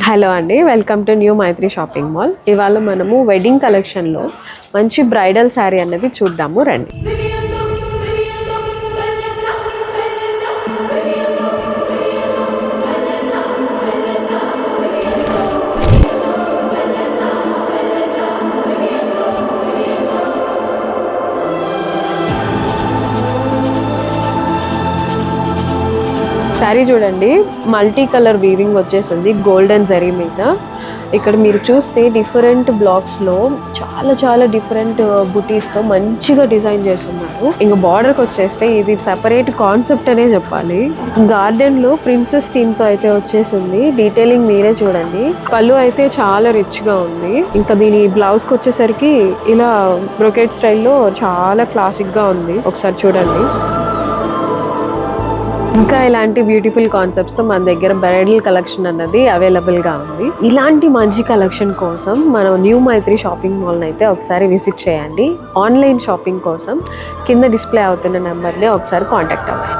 Hello అండి, welcome to new Maithri shopping mall. ఇవాళ మనము వెడ్డింగ్ కలెక్షన్లో మంచి బ్రైడల్ శారీ అన్నది చూద్దాము రండి. శారీ చూడండి, మల్టీ కలర్ వీవింగ్ వచ్చేసింది గోల్డెన్ జరీ మీద. ఇక్కడ మీరు చూస్తే డిఫరెంట్ బ్లాక్స్లో చాలా డిఫరెంట్ బుటీస్తో మంచిగా డిజైన్ చేస్తున్నారు. ఇంకా బార్డర్కి వచ్చేస్తే ఇది సెపరేట్ కాన్సెప్ట్ అనే చెప్పాలి. గార్డెన్లో ప్రిన్సెస్ థీమ్తో అయితే వచ్చేసింది. డీటెయిలింగ్ మీరే చూడండి. పళ్ళు అయితే చాలా రిచ్గా ఉంది. ఇంకా దీని బ్లౌజ్కి వచ్చేసరికి ఇలా బ్రొకెట్ స్టైల్లో చాలా క్లాసిక్గా ఉంది. ఒకసారి చూడండి. ఇంకా ఇలాంటి బ్యూటిఫుల్ కాన్సెప్ట్స్ మన దగ్గర బ్రైడల్ కలెక్షన్ అన్నది అవైలబుల్గా ఉంది. ఇలాంటి మంచి కలెక్షన్ కోసం మనం న్యూ మైత్రి షాపింగ్ మాల్ అయితే ఒకసారి విజిట్ చేయండి. ఆన్లైన్ షాపింగ్ కోసం కింద డిస్ప్లే అవుతున్న నెంబర్ని ఒకసారి కాంటాక్ట్ అవ్వండి.